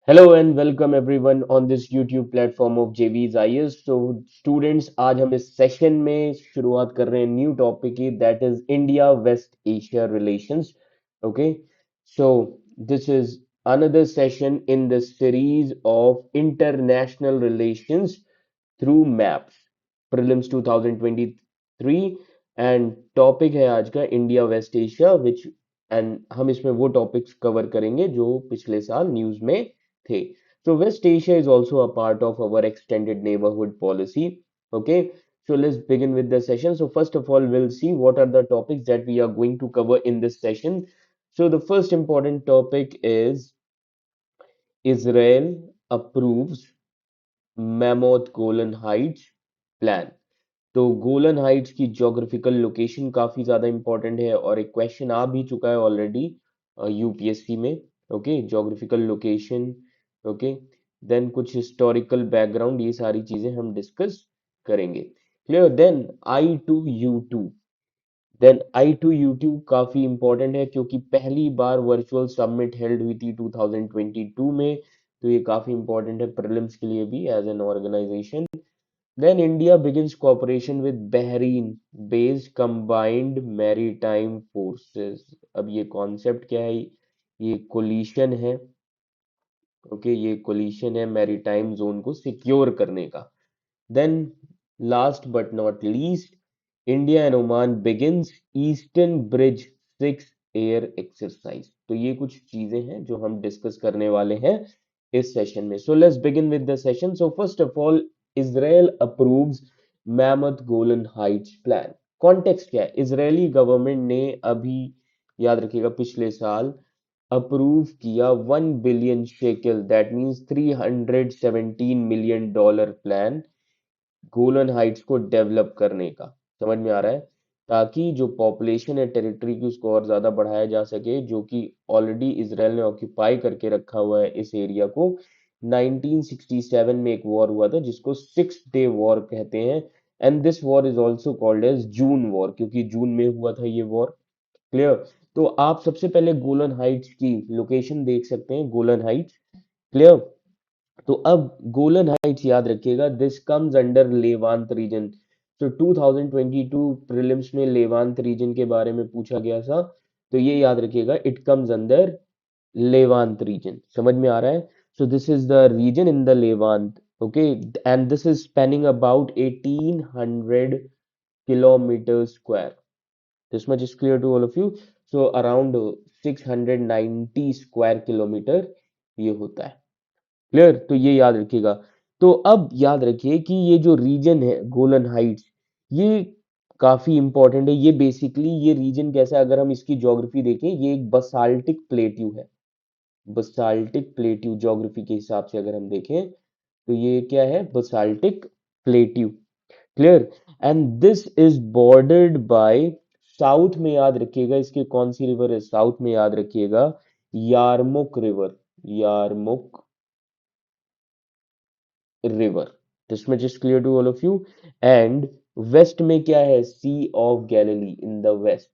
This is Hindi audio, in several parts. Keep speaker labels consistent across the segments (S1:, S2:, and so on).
S1: Hello and welcome everyone on this YouTube platform of JV's IS. So students आज हम इस सेशन में शुरुआत कर रहे हैं न्यू टॉपिक की that is India West Asia relations. Okay, so this is another session in the series of international relations through maps prelims 2023 and topic है आज का India West Asia which and हम इसमें वो टॉपिक्स कवर करेंगे जो पिछले साल न्यूज में थे. So West Asia is also a part of our extended neighborhood policy. Okay, so let's begin with the session. So first of all, we'll see what are the topics that we are going to cover in this session. So the first important topic is Israel approves Mammoth Golan Heights plan. तो गोलन हाइट्स की ज्योग्राफिकल लोकेशन काफी ज्यादा इंपॉर्टेंट है और एक क्वेश्चन आ भी चुका है ऑलरेडी यूपीएससी में. Okay, geographical location. Okay, then कुछ हिस्टोरिकल बैकग्राउंड, ये सारी चीजें हम डिस्कस करेंगे. Clear. Then I two U two काफी इंपॉर्टेंट है क्योंकि पहली बार वर्चुअल सबमिट हेल्ड हुई थी 2022 में. तो ये काफी इंपॉर्टेंट है प्रीलिम्स के लिए भी as an organisation. Then India begins cooperation with Bahrain-based combined maritime forces. अब ये कॉन्सेप्ट क्या है? ये कोलिशन है. ओके, ये कोलिशन है मैरीटाइम जोन को सिक्योर करने का. Then last but not least, India and Oman begins Eastern Bridge 6 air exercise. तो ये कुछ चीजें हैं जो हम डिस्कस करने वाले हैं इस सेशन में. So let's begin with the session. So first of all, Israel approves mammoth Golan Heights plan. Context क्या है? इजरायली गवर्नमेंट ने अभी, याद रखिएगा, पिछले साल अप्रूव किया 1 billion shekel, that means $317 million plan Golan Heights को डेवलप करने का. समझ में आ रहा है? ताकि जो पॉपुलेशन है टेरिटरी की उसको और ज्यादा बढ़ाया जा सके, जो कि ऑलरेडी इसराइल ने ऑक्यूपाई करके रखा हुआ है इस एरिया को. 1967 में एक वॉर हुआ था जिसको सिक्स डे वॉर कहते हैं and this war is also called as June war क्योंकि जून में हुआ था ये वॉर. क्लियर. तो आप सबसे पहले गोलन हाइट्स की लोकेशन देख सकते हैं, गोलन हाइट्स. क्लियर. तो अब गोलन हाइट्स याद रखिएगा, this comes under Levant region. तो 2022 प्रीलिम्स में लेवांत रीजन के बारे में पूछा गया था. तो ये याद रखिएगा, it comes under Levant region. समझ में आ रहा है? So this is the region in the Levant. Okay, and this is spanning about 1800 kilometre square. This much is clear to all of you. So around 690 square kilometre ये होता है. क्लियर. तो ये याद रखिएगा. तो अब याद रखिए कि ये जो रीजन है गोलन हाइट्स, ये काफी इंपॉर्टेंट है. ये बेसिकली ये रीजन कैसा है, अगर हम इसकी ज्योग्राफी देखें, ये एक बसाल्टिक प्लेट्यू है. बसाल्टिक प्लेट्यू ज्योग्राफी के हिसाब से अगर हम देखें तो ये क्या है? Basaltic plateau. Clear. And this is bordered by, south में याद रखिएगा इसके कौन सी रिवर है, साउथ में याद रखिएगा Yarmouk river. Yarmouk river. This much is clear to all of you. And west में क्या है? Sea of Galilee in the west.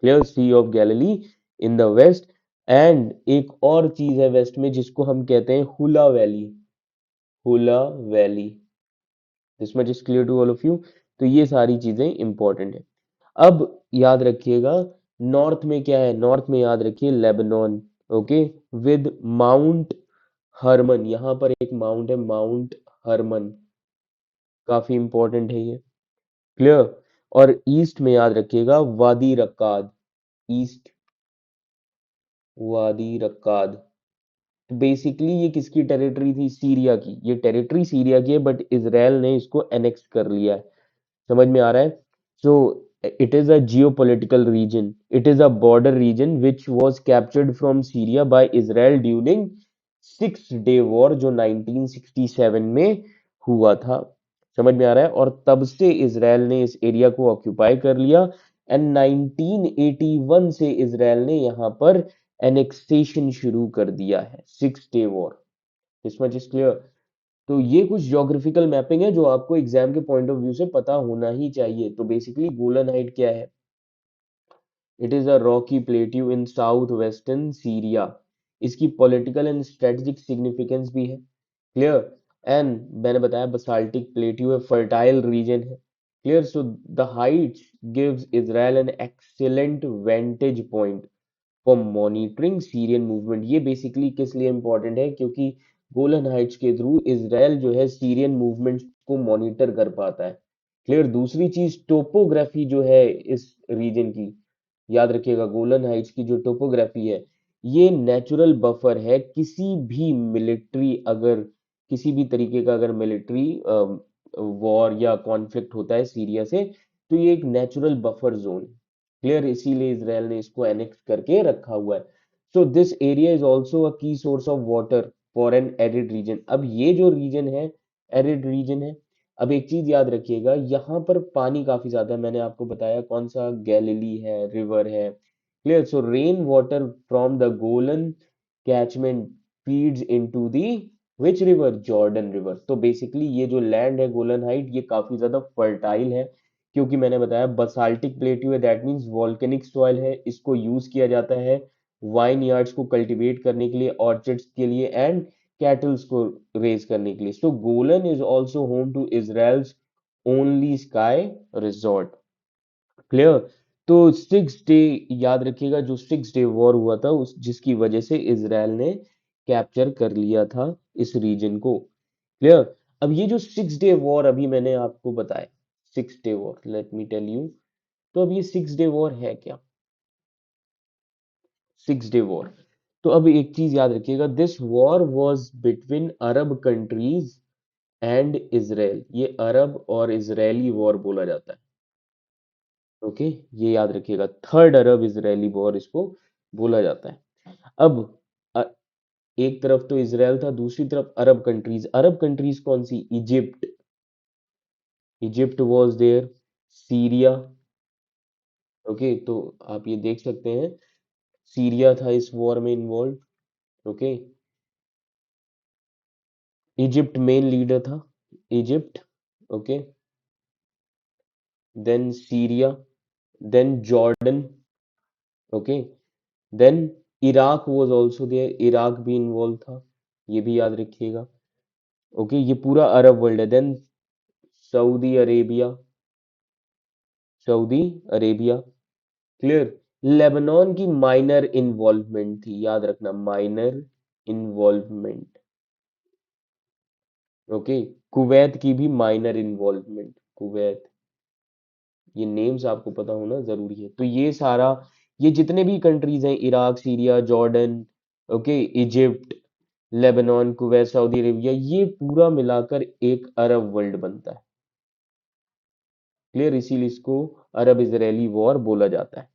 S1: Clear. Sea of Galilee in the west. And एक और चीज है वेस्ट में जिसको हम कहते हैं Hula valley. Hula valley. This much is clear to all of you. तो ये सारी चीजें इंपॉर्टेंट है. अब याद रखिएगा नॉर्थ में क्या है? नॉर्थ में याद रखिए Lebanon. Okay, with Mount Hermon. यहां पर एक माउंट है, माउंट हरमन. काफी इंपॉर्टेंट है ये. क्लियर. और ईस्ट में याद रखिएगा वादी रक्काद. ईस्ट वादी रक्काद. बेसिकली ये किसकी टेरिटरी थी? सीरिया की. ये टेरिटरी सीरिया की है बट इजराइल ने इसको एनेक्स कर लिया है. समझ में आ रहा है? सो it is a geopolitical region. It is a border region which was captured from Syria by Israel during six day war जो 1967 में हुआ था. समझ में आ रहा है? और तब से इसराइल ने इस एरिया को ऑक्यूपाई कर लिया एंड 1981 से इसराइल ने यहाँ पर एनेक्सेशन शुरू कर दिया है. Six day war. This much is clear. तो ये कुछ ज्योग्राफिकल मैपिंग है जो आपको एग्जाम के पॉइंट ऑफ व्यू से पता होना ही चाहिए. तो बेसिकली गोलन हाइट क्या है? It is a Rocky plateau in south western Syria. इसकी पॉलिटिकल एंड स्ट्रेटेजिक सिग्निफिकेंस भी है। क्लियर। एंड मैंने बताया बसाल्टिक प्लेट्यू है, फर्टाइल रीजन है। Clear. So the Heights gives Israel an excellent वेंटेज point for monitoring Syrian movement. ये बेसिकली किस लिए इंपॉर्टेंट है, क्योंकि गोलन हाइट्स के थ्रू इसराइल जो है सीरियन मूवमेंट को मॉनिटर कर पाता है। क्लियर। दूसरी चीज टोपोग्राफी जो है इस रीजन की, याद रखिएगा गोलन हाइट्स की जो टोपोग्राफी है, ये नेचुरल बफर है। किसी भी मिलिट्री अगर किसी भी तरीके का अगर मिलिट्री वॉर या कॉन्फ्लिक्ट होता है सीरिया से, तो ये एक नेचुरल बफर जोन है। क्लियर। इसीलिए इसराइल ने इसको एनेक्स करके रखा हुआ है। So this area is also a key source of water for an arid region. अब ये जो रीजन है एरिड रीजन है। अब एक चीज याद रखिएगा, यहाँ पर पानी काफी ज्यादा है। मैंने आपको बताया कौन सा, गैलिली है, रिवर है। Clear. So rain water from the Golan catchment feeds into the which river, Jordan river. तो बेसिकली ये जो लैंड है गोलन हाइट, ये काफी ज्यादा फर्टाइल है, क्योंकि मैंने बताया बसाल्टिक प्लेट्यू है, दैट मीन्स वॉल्केनिक सॉइल है। इसको यूज किया जाता है वाइन यार्ड्स को कल्टीवेट करने के लिए, ऑर्चर्ड्स के लिए, एंड कैटल्स को रेज करने के लिए। So Golan is also home to Israel's only ski resort. Clear. तो 6 डे, याद रखिएगा जो 6 डे वॉर हुआ था उस जिसकी वजह से इसराइल ने कैप्चर कर लिया था इस रीजन को। क्लियर। अब ये जो 6 डे वॉर अभी मैंने आपको बताया, 6 day war, let me tell you. तो अब ये 6 डे वॉर है क्या? 6 डे वॉर, तो अब एक चीज याद रखिएगा, this war was between Arab countries and Israel. ये अरब और इजरायली वॉर बोला जाता है। ओके, ये याद रखिएगा, थर्ड अरब इजरायली वॉर इसको बोला जाता है। अब अ- एक तरफ तो इसराइल था, दूसरी तरफ अरब कंट्रीज। अरब कंट्रीज कौन सी? Egypt, Egypt was there, Syria. Okay, तो आप ये देख सकते हैं सीरिया था इस वॉर में involve. Okay, Egypt main leader था, Egypt. Okay, then Syria, then Jordan. Okay, then Iraq was also there, Iraq भी इन्वॉल्व था, ये भी याद रखिएगा। ओके, ये पूरा अरब वर्ल्ड है। Then Saudi Arabia, Saudi Arabia. Clear. Lebanon की माइनर इन्वॉल्वमेंट थी, याद रखना, माइनर इन्वॉल्वमेंट। ओके, कुवैत की भी माइनर इन्वॉल्वमेंट, कुवैत। ये नेम्स आपको पता होना जरूरी है। तो ये सारा, ये जितने भी कंट्रीज हैं, Iraq, Syria, Jordan, okay, Egypt, Lebanon, Kuwait, Saudi Arabia, ये पूरा मिलाकर एक अरब वर्ल्ड बनता है। क्लियर। इसीलिए इसको अरब इजरायली वॉर बोला जाता है।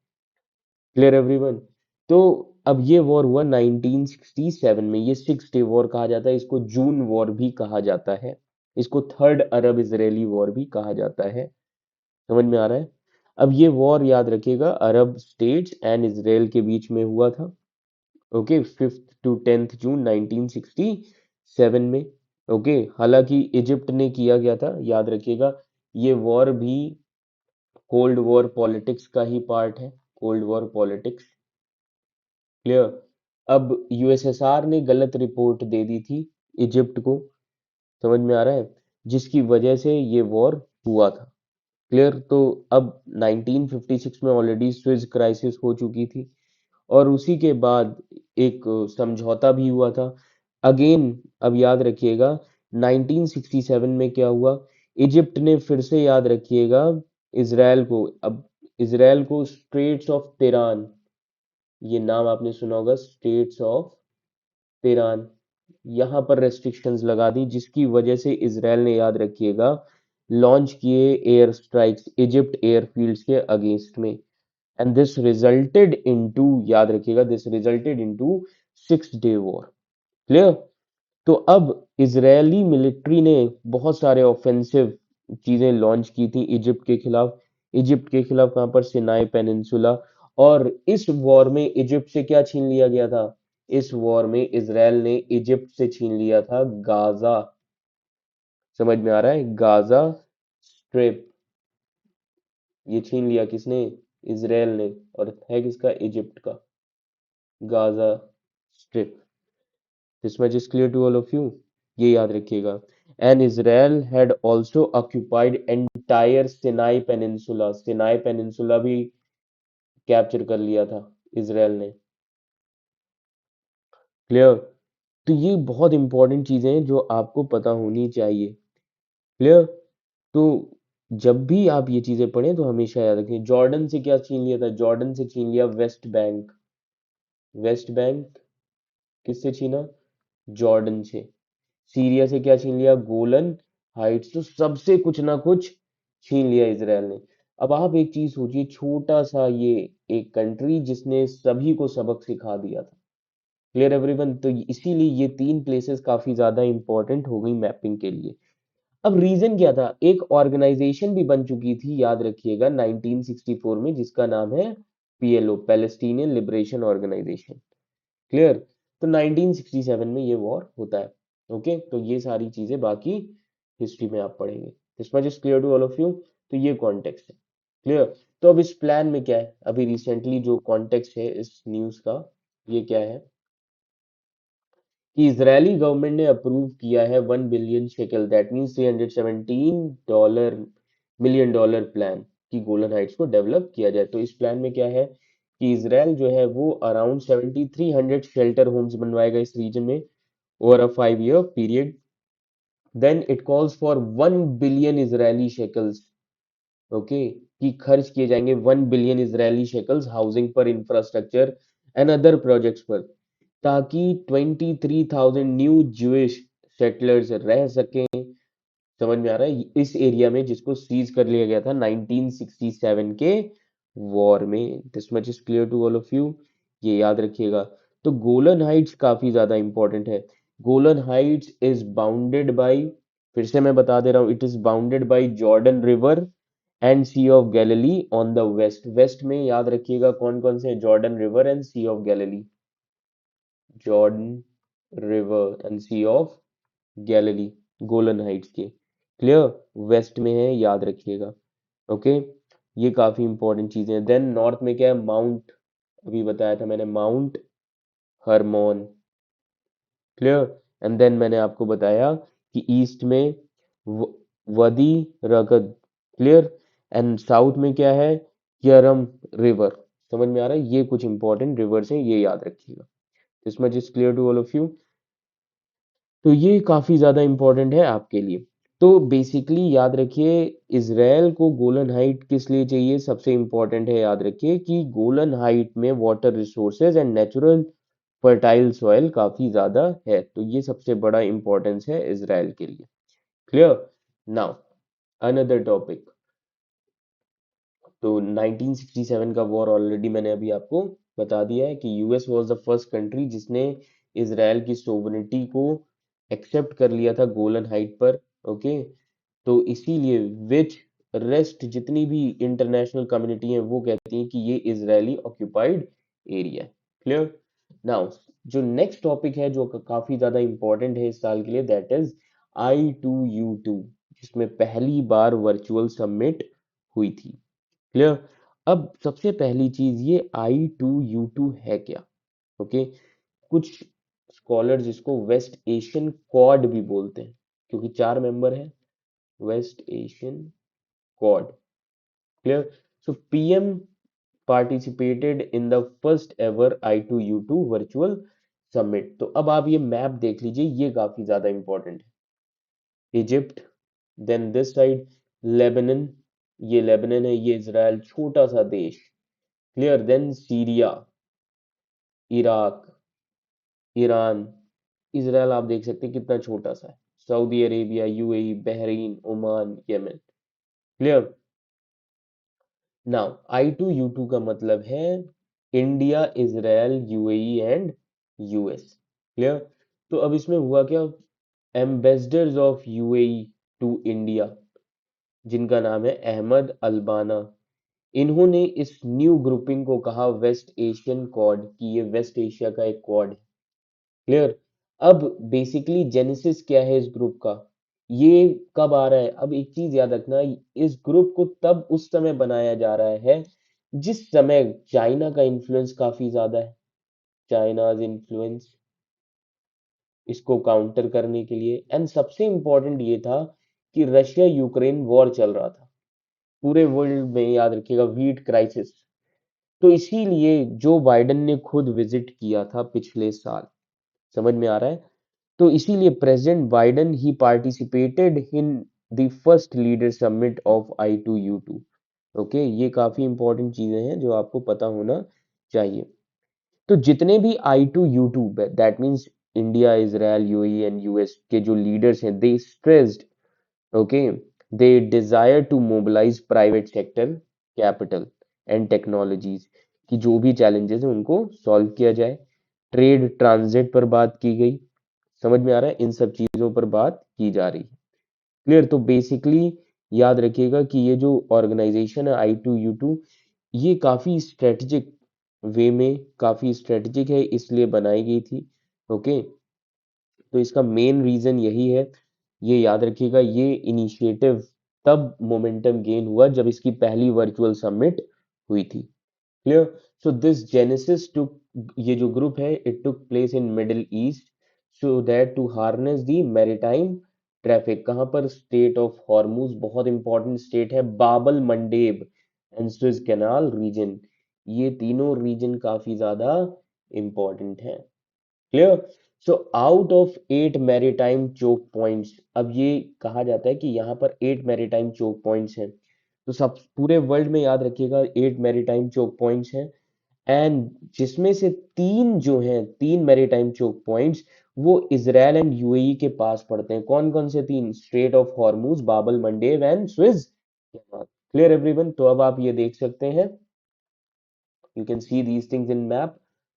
S1: Clear everyone. तो अब ये वॉर हुआ 1967 में, ये 6 डे वॉर कहा जाता है, इसको जून वॉर भी कहा जाता है, इसको थर्ड अरब इजरायली वॉर भी कहा जाता है। समझ में आ रहा है? अब ये वॉर याद रखिएगा अरब स्टेट्स एंड इसराइल के बीच में हुआ था। ओके, 5 to 10 जून 1967 में। ओके, हालांकि इजिप्ट ने किया गया था, याद रखिएगा। ये वॉर भी कोल्ड वॉर पॉलिटिक्स का ही पार्ट है, कोल्ड वॉर पॉलिटिक्स। क्लियर। अब यूएसएसआर ने गलत रिपोर्ट दे दी थी इजिप्ट को, समझ में आ रहा है, जिसकी वजह से ये वॉर हुआ था। क्लियर। तो अब 1956 में ऑलरेडी स्विस क्राइसिस हो चुकी थी, और उसी के बाद एक समझौता भी हुआ था। अगेन, अब याद रखिएगा 1967 में क्या हुआ, इजिप्ट ने फिर से, याद रखिएगा, इसराइल को, अब इसराइल को स्ट्रेट्स ऑफ तिरान, ये नाम आपने सुना होगा, स्ट्रेट्स ऑफ तिरान, यहाँ पर रेस्ट्रिक्शंस लगा दी, जिसकी वजह से इसराइल ने, याद रखिएगा, लॉन्च किए एयर स्ट्राइक्स इजिप्ट एयरफील्ड्स के अगेंस्ट में। एंड दिस रिजल्टेड इनटू, याद रखिएगा, this resulted into 6 day war. Clear. तो अब इजरायली मिलिट्री ने बहुत सारे ऑफेंसिव चीजें लॉन्च की थी इजिप्ट के खिलाफ। इजिप्ट के खिलाफ कहां पर? सिनाई पेनिनसुला। और इस वॉर में इजिप्ट से क्या छीन लिया गया था? इस वॉर में इसराइल ने इजिप्ट से छीन लिया था गाजा। समझ में आ रहा है? गाजा स्ट्रिप, ये छीन लिया किसने? इसराइल ने। और है किसका? इजिप्ट का, Gaza strip. This much is clear to all of you. ये याद रखिएगा. And Israel had also occupied entire Sinai Peninsula. Sinai Peninsula भी कैप्चर कर लिया था इसराइल ने. क्लियर. तो ये बहुत इंपॉर्टेंट चीजें हैं जो आपको पता होनी चाहिए. क्लियर. तो जब भी आप ये चीजें पढ़ें तो हमेशा याद रखें. जॉर्डन से क्या छीन लिया था? जॉर्डन से छीन लिया वेस्ट बैंक. वेस्ट बैंक किससे छीना? जॉर्डन से. सीरिया से क्या छीन लिया? Golan Heights. तो सबसे कुछ ना कुछ छीन लिया इसराइल ने. अब आप एक चीज सोचिए, छोटा सा ये एक कंट्री जिसने सभी को सबक सिखा दिया था. Clear everyone. तो इसीलिए ये तीन प्लेसेस काफी ज्यादा इंपॉर्टेंट हो गई मैपिंग के लिए. अब रीजन क्या था? एक ऑर्गेनाइजेशन भी बन चुकी थी, याद रखिएगा, 1964 में, जिसका नाम है PLO, Palestinian Liberation Organisation. Clear. तो 1967 में ये वॉर होता है. ओके. तो ये सारी चीजें बाकी हिस्ट्री में आप पढ़ेंगे. This much is clear to all of you. तो ये कॉन्टेक्स्ट है. क्लियर. तो अब इस प्लान में क्या है? अभी रिसेंटली जो कॉन्टेक्स्ट है इस न्यूज का, ये क्या है कि इजरायली गवर्नमेंट ने अप्रूव किया है 1 billion shackle, that means $317 million plan, कि गोलन हाइट्स को डेवलप किया जाए. तो इस प्लान में क्या है कि इसराइल जो है वो अराउंड 7300 शेल्टर होम्स बनवाएगा इस रीजन में over a 5 year period. Then it calls for 1 billion Israeli shekels. Okay. कि खर्च किए जाएंगे 1 बिलियन इजरायली शेकल्स हाउसिंग पर, इंफ्रास्ट्रक्चर एंड अदर प्रोजेक्ट्स पर, ताकि 23,000 न्यू ज्यूइश सेटलर्स रह सकें. समझ में आ रहा है? इस एरिया में जिसको सीज कर लिया गया था 1967 के वॉर में. This much is clear to all of you. ये याद रखिएगा. तो गोलन हाइट्स काफी ज्यादा इंपॉर्टेंट है. Golan Heights is bounded by, फिर से मैं बता दे रहा हूं, it is bounded by Jordan River and Sea of Galilee on the west. West में याद रखिएगा कौन कौन से? Jordan River and Sea of Galilee. Jordan River and Sea of Galilee Golan Heights के. क्लियर. वेस्ट में है, याद रखिएगा. ओके. ये काफी इंपॉर्टेंट चीजें हैं. देन नॉर्थ में क्या है? माउंट, अभी बताया था मैंने, mount Hermon. Clear. And then मैंने आपको बताया कि ईस्ट में व- वदी रगद. क्लियर. एंड साउथ में क्या है? यरम रिवर. समझ में आ रहा है? ये कुछ इंपॉर्टेंट रिवर्स हैं, ये याद रखिएगा. This much is clear to all of you. तो ये काफी ज्यादा इंपॉर्टेंट है आपके लिए. तो बेसिकली याद रखिए, इसराइल को गोलन हाइट किस लिए चाहिए? सबसे इंपॉर्टेंट है, याद रखिए, कि गोलन हाइट में water resources and natural fertile soil काफी ज्यादा है. तो ये सबसे बड़ा इंपॉर्टेंस है इसराइल के लिए. क्लियर. Now another topic. तो 1967 का वॉर ऑलरेडी मैंने अभी आपको बता दिया है कि US was the first country जिसने इसराइल की सोवरेनिटी को एक्सेप्ट कर लिया था गोलन हाइट पर. ओके. तो इसीलिए विच रेस्ट जितनी भी इंटरनेशनल कम्युनिटी है वो कहती है कि ये इजरायली ऑक्यूपाइड एरिया है. क्लियर. नाउ जो नेक्स्ट टॉपिक है जो काफी ज्यादा इंपॉर्टेंट है इस साल के लिए, दैट इज I2U2, जिसमें पहली बार वर्चुअल समिट हुई थी. क्लियर. अब सबसे पहली चीज, ये I2U2 है क्या? ओके. कुछ स्कॉलर इसको वेस्ट एशियन क्वाड भी बोलते हैं, क्योंकि 4 मेंबर हैं. West Asian Quad. Clear. So PM participated in the first ever I2U2 virtual summit. तो अब आप ये मैप देख लीजिए, ये काफी ज्यादा इंपॉर्टेंट है. Egypt, then this side Lebanon, ये लेबनन है, ये इजराइल, छोटा सा देश. Clear. Then Syria, Iraq, Iran. Israel आप देख सकते हैं कितना छोटा सा है. Saudi Arabia, UAE, Bahrain, Oman, Yemen. Clear. Now I2U2 का मतलब है India, Israel, UAE and US. Clear. तो अब इसमें हुआ क्या? Ambassadors of UAE to India, जिनका नाम है अहमद अल्बाना, इन्होंने इस न्यू ग्रुपिंग को कहा वेस्ट एशियन क्वाड, कि ये वेस्ट एशिया का एक क्वाड है. क्लियर. अब बेसिकली जेनेसिस क्या है इस ग्रुप का? ये कब आ रहा है? अब एक चीज याद रखना, इस ग्रुप को तब उस समय बनाया जा रहा है जिस समय चाइना का इन्फ्लुएंस काफी ज्यादा है. China's influence. इसको काउंटर करने के लिए। एंड सबसे इंपॉर्टेंट ये था कि रशिया यूक्रेन वॉर चल रहा था पूरे वर्ल्ड में, याद रखिएगा, वीट क्राइसिस। तो इसीलिए जो बाइडेन ने खुद विजिट किया था पिछले साल, समझ में आ रहा है? तो इसीलिए president Biden he participated in the first leader summit of I2U2। Okay, ये काफी इंपॉर्टेंट चीजें हैं जो आपको पता होना चाहिए। तो जितने भी I2U2, that means India, Israel, UAE and US के जो लीडर्स हैं, they stressed, okay, they desire to mobilise private sector capital and technologies, कि जो भी चैलेंजेस हैं उनको सॉल्व किया जाए। ट्रेड ट्रांजिट पर बात की गई, समझ में आ रहा है? इन सब चीजों पर बात की जा रही है। क्लियर? तो बेसिकली याद रखिएगा कि ये जो ऑर्गेनाइजेशन है I2U2, ये काफी स्ट्रेटेजिक वे में, काफी स्ट्रेटेजिक है, इसलिए बनाई गई थी। ओके, तो इसका मेन रीजन यही है। ये याद रखिएगा, ये इनिशिएटिव तब मोमेंटम गेन हुआ जब इसकी पहली वर्चुअल समिट हुई थी। Clear? So this genesis took, ये जो ग्रुप है, it took place in Middle East so that to harness the maritime traffic. कहाँ पर? स्टेट ऑफ हॉर्मूज, बहुत इंपॉर्टेंट स्टेट है, Bab el Mandeb and Suez Canal region. ये तीनों रीजन काफी ज्यादा इंपॉर्टेंट है। Clear? So out of 8 maritime choke points, अब ये कहा जाता है कि यहाँ पर 8 मैरीटाइम चोक पॉइंट्स हैं। तो सब पूरे वर्ल्ड में याद रखिएगा 8 मैरीटाइम चोक पॉइंट्स हैं। एंड जिसमें से तीन जो हैं, 3 मैरीटाइम चोक पॉइंट्स, वो इसराइल एंड यूएई के पास पड़ते हैं। कौन कौन से तीन? Straight of Hormuz, Babal Mandeb and Suez canal. Clear everyone? तो अब आप ये देख सकते हैं, you can see these things in map.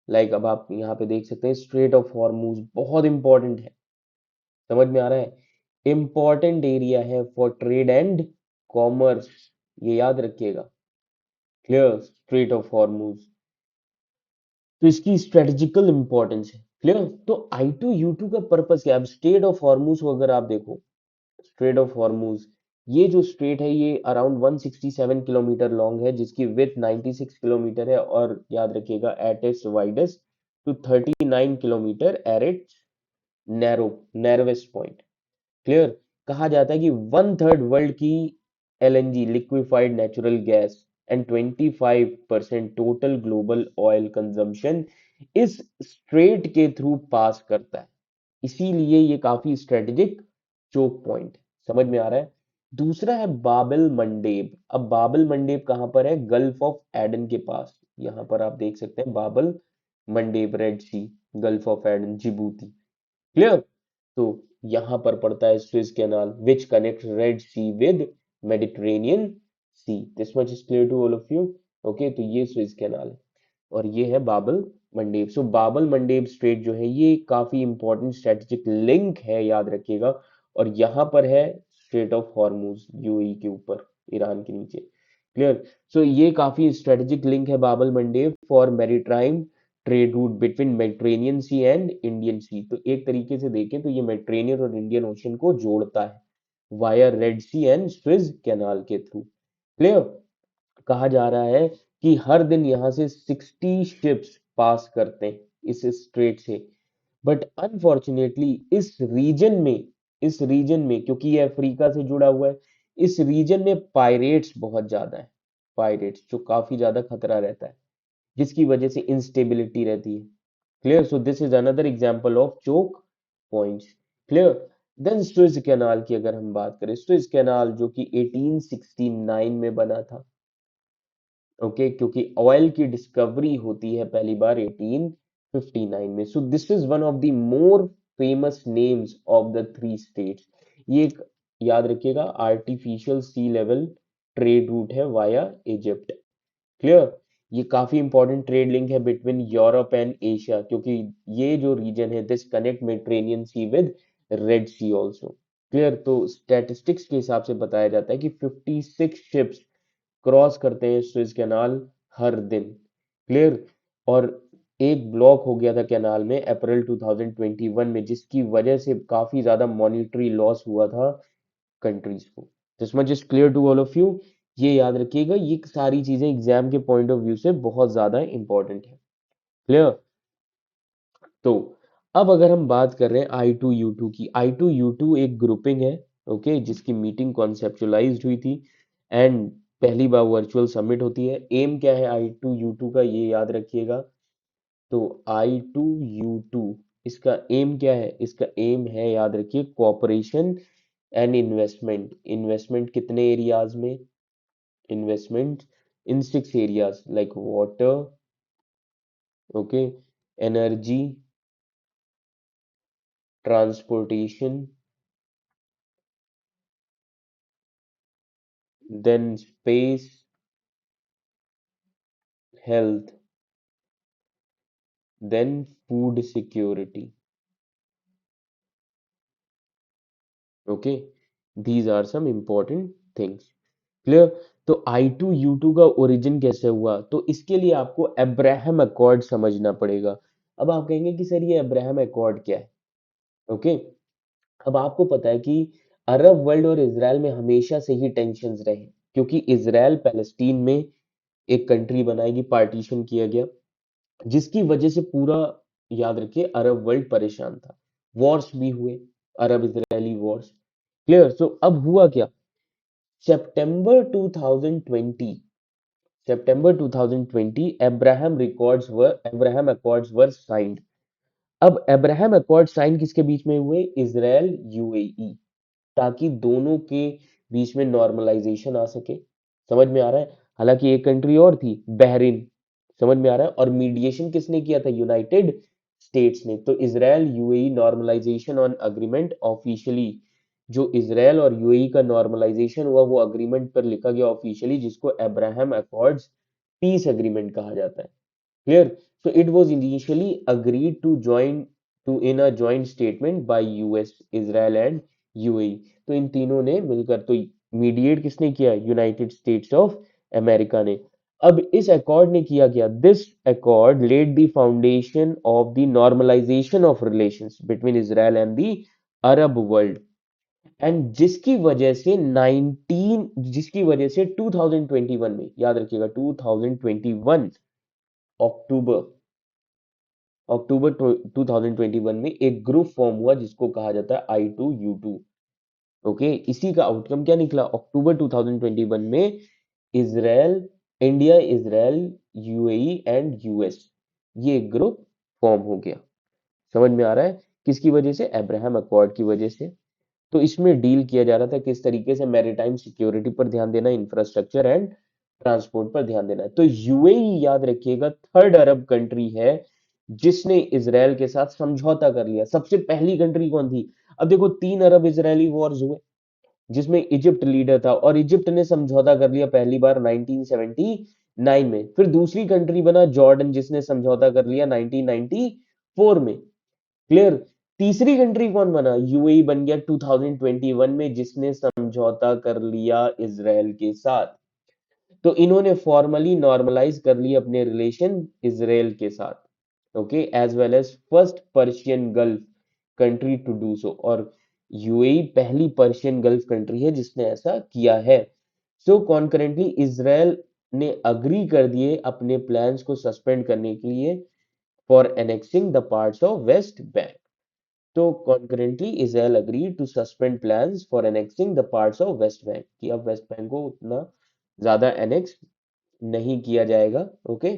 S1: Like अब आप यहाँ पे देख सकते हैं स्ट्रेट ऑफ हॉर्मूज बहुत इंपॉर्टेंट है, समझ में आ रहा है? इंपॉर्टेंट एरिया है फॉर ट्रेड एंड कॉमर्स, ये याद रखिएगा। क्लियर? स्ट्रेट ऑफ हॉर्मूज, तो इसकी स्ट्रेटेजिकल इंपॉर्टेंस है। क्लियर? तो I2U2 का पर्पस क्या है? अब स्ट्रेट ऑफ हॉर्मूज को अगर आप देखो, स्ट्रेट ऑफ हॉर्मूज, ये जो स्ट्रेट है ये अराउंड 167 किलोमीटर लॉन्ग है, जिसकी विड्थ 96 किलोमीटर है, और याद रखिएगा at its widest to 39 kilometre at its narrowest point. Clear? कहा जाता है कि 1/3 वर्ल्ड की LNG, liquefied natural gas, and 25% total global oil consumption इस स्ट्रेट के थ्रू पास करता है। इसीलिए ये काफी स्ट्रेटेजिक चोक पॉइंट, समझ में आ रहा है? दूसरा है बाबल मंडेब। अब बाबल मंडेब कहाँ पर है? गल्फ ऑफ एडन के पास। यहाँ पर आप देख सकते हैं Bab el Mandeb, Red Sea, Gulf of Aden, Djibouti. Clear? तो यहां पर पड़ता है Suez Canal which connect Red Sea with Mediterranean Sea. This much is clear to all of you? Okay, तो ये स्विस कैनाल है और ये है बाबल मंडेब। सो बाबल मंडेब स्ट्रेट जो है ये काफी इंपॉर्टेंट स्ट्रेटेजिक लिंक है, याद रखिएगा। और यहाँ पर है स्ट्रेट ऑफ हॉर्मूज, यूएई के ऊपर, ईरान के नीचे। क्लियर? सो ये काफी स्ट्रेटेजिक लिंक है Bab el Mandeb for maritime trade route between Mediterranean sea and Indian sea. तो एक तरीके से देखें तो ये मेडिटेरेनियन और इंडियन ओशन को जोड़ता है via Red Sea and Suez Canal के थ्रू। क्लियर? कहा जा रहा है कि हर दिन यहाँ से 60 शिप्स पास करते हैं इस स्ट्रेट से। बट अनफॉर्चुनेटली इस रीजन में क्योंकि ये अफ्रीका से जुड़ा हुआ है, इस रीजन में पायरेट्स बहुत ज्यादा है। पायरेट्स जो काफी ज्यादा खतरा रहता है, जिसकी वजह से इंस्टेबिलिटी रहती है। Clear? So this is another example of choke points. Clear? Then Suez Canal की अगर हम बात करें, स्विज कैनाल जो कि 1869 में बना था। ओके, क्योंकि ऑयल की डिस्कवरी होती है पहली बार 1859 में। So this is one of the more famous names of the three states. ये एक, याद रखिएगा, artificial sea level trade route है वाया इजिप्ट। क्लियर? ये काफी इंपॉर्टेंट ट्रेड लिंक है बिटवीन यूरोप एंड एशिया, क्योंकि ये जो रीजन है this connect Mediterranean Sea with Red Sea also. Clear? तो स्टैटिस्टिक्स के हिसाब से बताया जाता है कि 56 शिप्स क्रॉस करते हैं स्विस कैनाल हर दिन। क्लियर? और एक ब्लॉक हो गया था कैनाल में अप्रैल 2021 में, जिसकी वजह से काफी ज्यादा मॉनिटरी लॉस हुआ था कंट्रीज को। This much is clear to all of you? ये याद रखिएगा, ये सारी चीजें एग्जाम के पॉइंट ऑफ व्यू से बहुत ज्यादा इंपॉर्टेंट है। क्लियर? तो अब अगर हम बात कर रहे हैं I2U2 की, I2U2 एक ग्रुपिंग है, ओके, जिसकी मीटिंग कॉन्सेप्चुलाइज्ड हुई थी एंड पहली बार वर्चुअल समिट होती है। एम क्या है I2U2 का, ये याद रखिएगा। तो I2U2 इसका एम क्या है? इसका एम है, याद रखिए, कॉपरेशन एंड इन्वेस्टमेंट। इन्वेस्टमेंट कितने एरियाज में? Investment in 6 areas like water, okay, energy, transportation, then space, health, then food security. Okay, these are some important things. Clear? तो I2U2 का ओरिजिन कैसे हुआ? तो इसके लिए आपको अब्राहम अकॉर्ड समझना पड़ेगा। अब आप कहेंगे कि सर ये अब्राहम अकॉर्ड क्या है? ओके, अब आपको पता है कि अरब वर्ल्ड और इसराइल में हमेशा से ही टेंशन्स रहे, क्योंकि इसराइल पैलेस्टीन में एक कंट्री बनाएगी, पार्टीशन किया गया, जिसकी वजह से पूरा, याद रखिए, अरब वर्ल्ड परेशान था। वॉर्स भी हुए, अरब इजरायली वॉर्स। क्लियर? सो अब हुआ क्या? सितंबर 2020, सितंबर 2020 अब्राहम अकॉर्ड्स वर साइंड। अब अब्राहम अकॉर्ड साइन किसके बीच में हुए? इसराइल यूएई, ताकि दोनों के बीच में नॉर्मलाइजेशन आ सके। समझ में आ रहा है? हालांकि एक कंट्री और थी, बहरीन। समझ में आ रहा है? और मीडिएशन किसने किया था? यूनाइटेड स्टेट्स ने। तो Israel UAE normalization on agreement officially, जो इसराइल और यूएई का नॉर्मलाइजेशन हुआ वो अग्रीमेंट पर लिखा गया ऑफिशियली, जिसको अब्राहम अकॉर्ड्स पीस एग्रीमेंट कहा जाता है। Clear? So it was initially agreed to join to in a joint statement by US, Israel and UAE। तो इन तीनों ने मिलकर, तो मीडिएट किसने किया? यूनाइटेड स्टेट्स ऑफ अमेरिका ने। अब इस अकॉर्ड ने किया क्या? This accord led the foundation of the normalization of relations between Israel and the Arab world, and जिसकी वजह से 2021 में, याद रखिएगा, 2021 अक्टूबर, अक्टूबर 2021 में एक ग्रुप फॉर्म हुआ जिसको कहा जाता है I2U2। ओके, इसी का आउटकम क्या निकला? अक्टूबर 2021 में Israel, India, Israel, UAE and US, ये एक ग्रुप फॉर्म हो गया। समझ में आ रहा है? किसकी वजह से? अब्राहम अकॉर्ड की वजह से। तो इसमें डील किया जा रहा था किस तरीके से मैरीटाइम सिक्योरिटी पर ध्यान देना, इंफ्रास्ट्रक्चर एंड ट्रांसपोर्ट पर ध्यान देना है। तो यूएई, याद रखिएगा, थर्ड अरब कंट्री है जिसने इसराइल के साथ समझौता कर लिया। सबसे पहली कंट्री कौन थी? अब देखो, 3 अरब इजरायली वॉर्स हुए जिसमें इजिप्ट लीडर था, और इजिप्ट ने समझौता कर लिया पहली बार 1979 में। फिर दूसरी कंट्री बना जॉर्डन, जिसने समझौता कर लिया 1994 में। क्लियर? तीसरी कंट्री कौन बना? यूएई बन गया 2021 में, जिसने समझौता कर लिया इसराइल के साथ। तो इन्होंने फॉर्मली नॉर्मलाइज कर लिया अपने रिलेशन इसराइल के साथ, okay, as well as first Persian Gulf country to do so. और यूएई पहली पर्शियन गल्फ कंट्री है जिसने ऐसा किया है। सो कॉन्करेंटली इसराइल ने अग्री कर दिए अपने प्लान्स को सस्पेंड करने के लिए for annexing the parts of West Bank. तो concurrently Israel agree to suspend plans for annexing the parts of West Bank, कि अब वेस्ट बैंक को उतना ज्यादा एनेक्स नहीं किया जाएगा। ओके,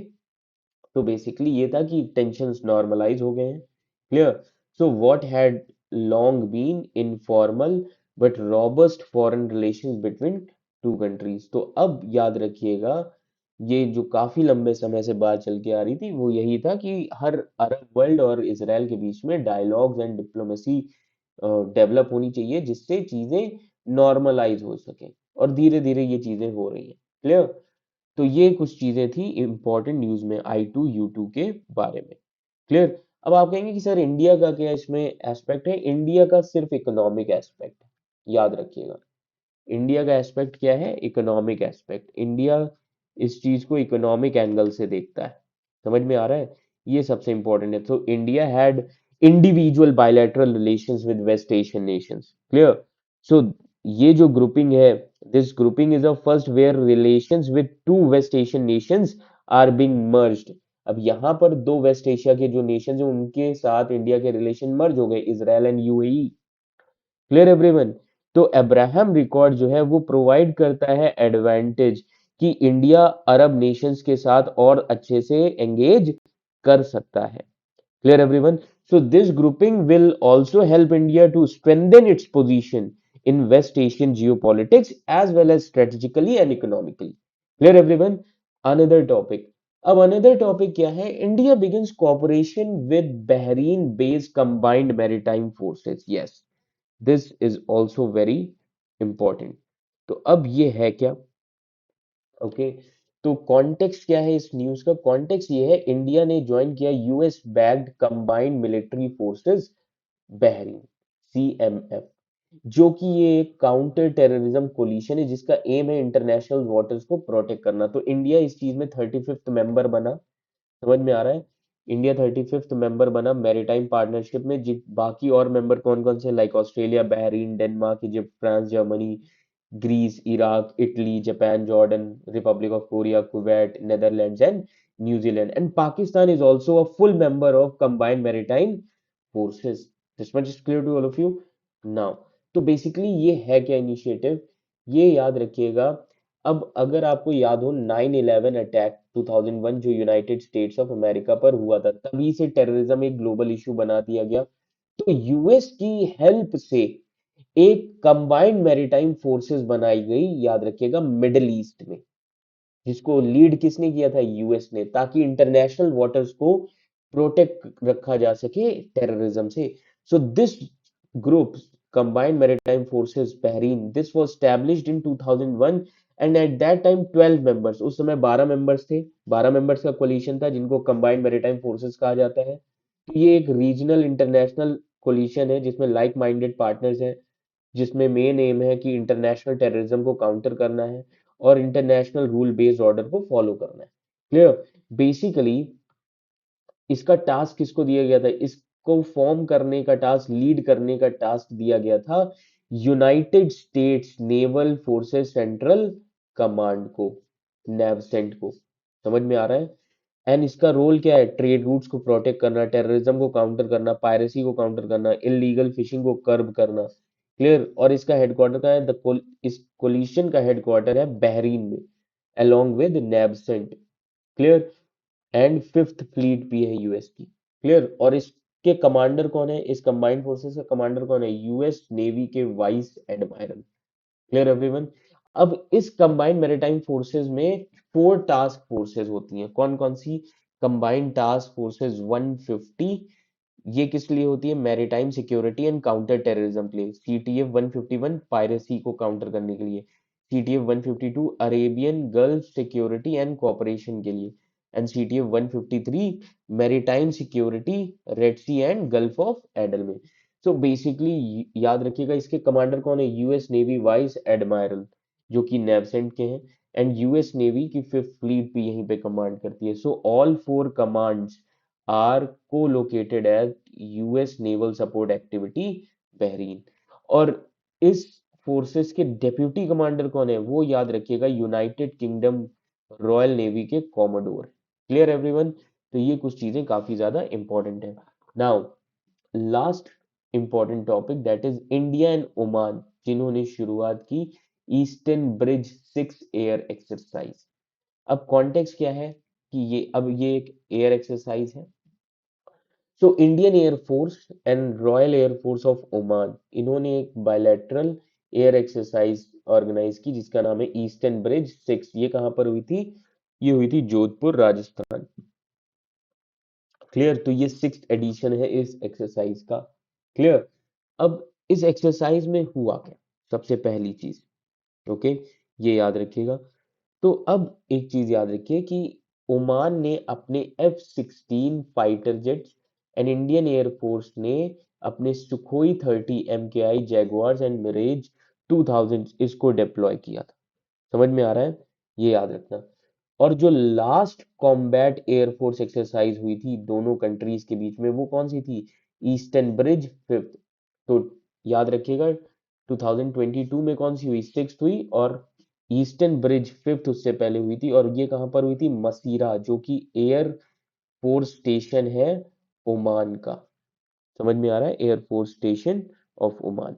S1: तो बेसिकली ये था कि टेंशन्स नॉर्मलाइज हो गए हैं। Clear? So what had long been informal but robust foreign relations between two countries. तो अब याद रखिएगा, ये जो काफी लंबे समय से बात चल के आ रही थी वो यही था कि हर अरब वर्ल्ड और इसराइल के बीच में डायलॉग्स एंड डिप्लोमेसी डेवलप होनी चाहिए, जिससे चीजें नॉर्मलाइज हो सके, और धीरे धीरे ये चीजें हो रही हैं। क्लियर? तो ये कुछ चीजें थी इंपॉर्टेंट न्यूज में I2U2 के बारे में। क्लियर? अब आप कहेंगे कि सर इंडिया का क्या इसमें एस्पेक्ट है? इंडिया का सिर्फ इकोनॉमिक एस्पेक्ट है, याद रखिएगा। इंडिया का एस्पेक्ट क्या है? Economic aspect. इंडिया इस चीज को इकोनॉमिक एंगल से देखता है। समझ में आ रहा है? ये सबसे इंपॉर्टेंट है। तो India had individual bilateral relations with West Asian nations. Clear? So ये जो ग्रुपिंग है, this grouping is a first where relations with two West Asian nations are being merged अब यहाँ पर दो वेस्ट एशिया के जो नेशन है उनके साथ इंडिया के रिलेशन मर्ज हो गए, Israel and UAE. Clear everyone. तो अब्राहम रिकॉर्ड जो है वो प्रोवाइड करता है एडवांटेज कि इंडिया अरब नेशंस के साथ और अच्छे से एंगेज कर सकता है। Clear everyone? So this grouping will also help India to strengthen its position in West Asian geopolitics as well as strategically and economically. Clear everyone? Another topic. अब another topic क्या है? India begins cooperation with Bahrain-based combined maritime forces. Yes, this is also very important. तो अब ये है क्या? ओके, तो कॉन्टेक्स्ट क्या है इस न्यूज का? कॉन्टेक्स्ट ये है, इंडिया ने ज्वाइन किया US backed combined military forces Bahrain, CMF, जो कि ये एक काउंटर टेररिज्म कोलिशन है जिसका एम है इंटरनेशनल वाटर्स को प्रोटेक्ट करना। तो इंडिया इस चीज में 35th मेंबर बना। समझ में आ रहा है? इंडिया 35th मेंबर बना मैरीटाइम पार्टनरशिप में। बाकी और मेंबर कौन कौन से, like Australia, Bahrain, Denmark, Egypt, France, Germany, Greece, Iraq, Italy, Japan, Jordan, republic of Korea, Kuwait, Netherlands and New Zealand, and Pakistan is also a full member of combined maritime forces. This much is clear to all of you now. तो बेसिकली ये है क्या इनिशिएटिव, ये याद रखिएगा। अब अगर आपको याद हो 9/11 अटैक 2001 जो यूनाइटेड स्टेट्स ऑफ अमेरिका पर हुआ था, तभी से टेररिज्म एक ग्लोबल इशू बना दिया गया। तो यूएस की हेल्प से एक कंबाइंड मैरीटाइम फोर्सेस बनाई गई, याद रखिएगा, मिडिल ईस्ट में, जिसको लीड किसने किया था? यूएस ने, ताकि इंटरनेशनल वाटर्स को प्रोटेक्ट रखा जा सके टेररिज्म से। So this group combined maritime forces Bahrain, this was established in 2001 and at that time 12 members, उस समय 12 मेंबर्स थे, 12 मेंबर्स का कोलिशन था जिनको कंबाइंड मैरीटाइम फोर्सेस कहा जाता है। तो ये एक रीजनल इंटरनेशनल कोलिशन है जिसमें लाइक माइंडेड पार्टनर्स हैं, जिसमें मेन एम है कि इंटरनेशनल टेररिज्म को काउंटर करना है और इंटरनेशनल रूल बेस्ड ऑर्डर को फॉलो करना है। क्लियर? बेसिकली इसका टास्क किसको दिया गया था? इसको फॉर्म करने का टास्क, लीड करने का टास्क दिया गया था United states naval forces central command को, नेवसेंट को। समझ में आ रहा है? एंड इसका रोल क्या है? ट्रेड रूट्स को प्रोटेक्ट करना, टेररिज्म को काउंटर करना, पायरेसी को काउंटर करना, इलीगल फिशिंग को कर्ब करना। क्लियर? और इसका हेडक्वार्टर कहाँ है? इस कोलिशन का हेडक्वार्टर है बहरीन में, along with NAVCENT. Clear? And fifth fleet भी है यूएस की। क्लियर? और इसके कमांडर कौन है? इस कंबाइंड फोर्सेस का कमांडर कौन है? यूएस नेवी के वाइस एडमायरल। Clear everyone? अब इस कंबाइंड मैरीटाइम फोर्सेस में 4 टास्क फोर्सेस होती हैं। कौन कौन सी? कंबाइंड टास्क फोर्सेस 150, ये किस लिए होती है? Maritime security and counter terrorism के लिए। सीटीएफ 151 पायरेसी को काउंटर करने के लिए। CTF 152 Arabian Gulf security and cooperation के लिए। And CTF 153 maritime security Red Sea and Gulf of Aden में। सो बेसिकली याद रखिएगा इसके कमांडर कौन है? यूएस नेवी वाइस एडमायरल, जो कि नेवसेंट के हैं, एंड यूएस नेवी की फिफ्थ फ्लीट भी यहीं पे कमांड करती है। So all 4 commands are co-located at US naval support activity Bahrain. और इस फोर्सेस के डेप्यूटी कमांडर कौन है? वो याद रखिएगा यूनाइटेड किंगडम रॉयल नेवी के कॉमोडोर। Clear everyone? तो ये कुछ चीजें काफी ज्यादा इंपॉर्टेंट है। Now last important topic, that is India and Oman, जिन्होंने शुरुआत की ईस्टर्न ब्रिज 6 एयर एक्सरसाइज। अब कॉन्टेक्स्ट क्या है कि ये एक एयर एक्सरसाइज है। So Indian air force and royal air force of Oman, इन्होंने एक बायलैटरल एयर एक्सरसाइज ऑर्गेनाइज की जिसका नाम है ईस्टर्न ब्रिज 6। ये कहां पर हुई थी? ये हुई थी जोधपुर, राजस्थान। क्लियर? तो ये 6th एडिशन है इस एक्सरसाइज का। क्लियर? अब इस एक्सरसाइज में हुआ क्या? सबसे पहली चीज, ओके, ये याद रखिएगा। तो अब एक चीज याद रखिए कि ओमान ने अपने F-16 fighter jets and Indian air force ने अपने Sukhoi 30 MKI Jaguars and mirage 2000 इसको डिप्लॉय किया था। समझ में आ रहा है? ये याद रखना। और जो लास्ट कॉम्बैट एयरफोर्स एक्सरसाइज हुई थी दोनों कंट्रीज के बीच में, वो कौन सी थी? Eastern bridge 5th। तो याद रखिएगा 2022 में कौन सी हुई? 6th हुई, और ईस्टर्न ब्रिज 5th उससे पहले हुई थी। और ये कहां पर हुई थी? मसीरा, जो कि एयर एयरफोर्स स्टेशन है ओमान का। समझ में आ रहा है, air force station of Oman.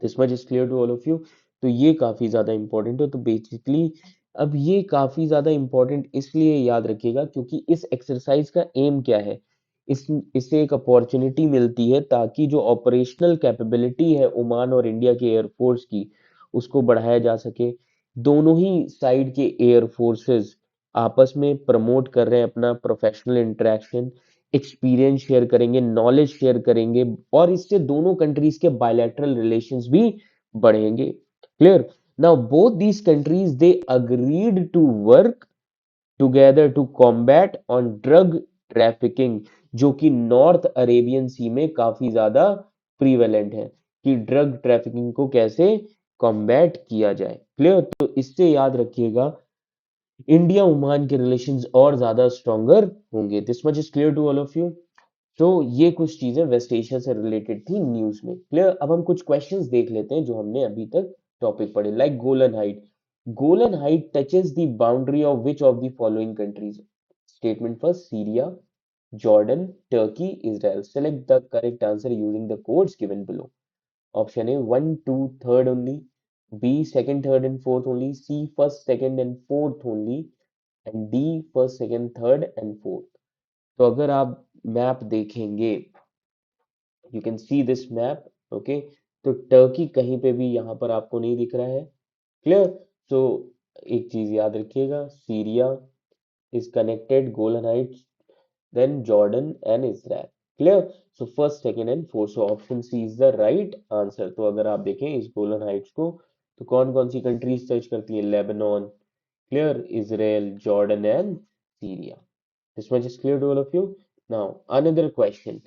S1: This much is clear to all of you. तो ये काफी ज्यादा इंपॉर्टेंट है। तो बेसिकली अब ये काफी ज्यादा इंपॉर्टेंट इसलिए याद रखिएगा क्योंकि इस एक्सरसाइज का एम क्या है, इससे एक अपॉर्चुनिटी मिलती है ताकि जो ऑपरेशनल कैपेबिलिटी है ओमान और इंडिया के एयरफोर्स की उसको बढ़ाया जा सके। दोनों ही साइड के एयर फोर्सेस आपस में प्रमोट कर रहे हैं अपना प्रोफेशनल इंटरेक्शन, एक्सपीरियंस शेयर करेंगे, नॉलेज शेयर करेंगे, और इससे दोनों कंट्रीज के बायलैटरल रिलेशंस भी बढ़ेंगे। Clear? Now both these countries they agreed to work together to combat on drug trafficking, जो कि नॉर्थ अरेबियन सी में काफी ज्यादा प्रीवेलेंट है, कि ड्रग ट्रैफिकिंग को कैसे कॉम्बैट किया जाए। क्लियर? तो इससे याद रखिएगा इंडिया ओमान के रिलेशंस और ज्यादा स्ट्रॉन्गर होंगे। This much is clear to all of you. तो ये कुछ चीजें वेस्ट एशिया से रिलेटेड थी न्यूज में। क्लियर? अब हम कुछ क्वेश्चंस देख लेते हैं जो हमने अभी तक टॉपिक पढ़े। Like Golan height, Golan height touches the boundary of which of the following countries? Statement first, Syria, Jordan, Turkey, Israel. Select the correct answer using the codes given below. Option A 1 2 3rd only, B second third and fourth only, C first second and fourth only, and D first second third and fourth। तो अगर आप मैप देखेंगे, you can see this map, okay, तो टर्की कहीं पे भी यहाँ पर आपको नहीं दिख रहा है। क्लियर? तो एक चीज याद रखिएगा, Syria is connected Golan Heights, then Jordan and Israel। Clear? So first, second and fourth, so option C is the right answer। तो अगर आप देखें इस गोलन हाइट्स को, तो कौन कौन सी कंट्रीज टच करती है? Lebanon, clear, Israel, Jordan and Syria. This much is clear to all of you. Now another question,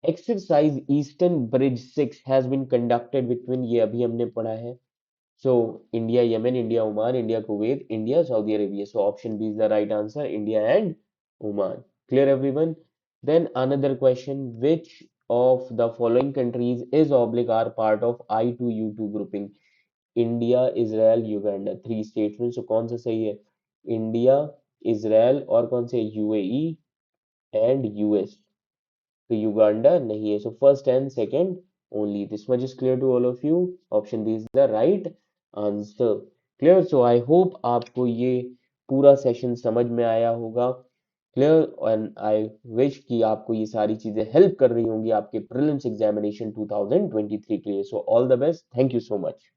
S1: exercise Eastern Bridge 6 has been conducted between, ये अभी हमने पढ़ा है, so India, Yemen, India, Oman, India, Kuwait, India, Saudi Arabia। So option B is the right answer, India and Oman। Clear everyone? Then another question, which of the following countries is oblique are part of I2U2 grouping? India, Israel, Uganda। Three states में, so कौन सा सही है? India, Israel और कौन से? UAE and US। तो युगांडा नहीं है, so first and second only. This much is clear to all of you. Option B is the right answer. Clear? So I hope आपको ये पूरा सेशन समझ में आया होगा। क्लियर? एंड आई विश कि आपको ये सारी चीजें हेल्प कर रही होंगी आपके प्रीलिम्स एग्जामिनेशन 2023 के लिए। So all the best, thank you so much.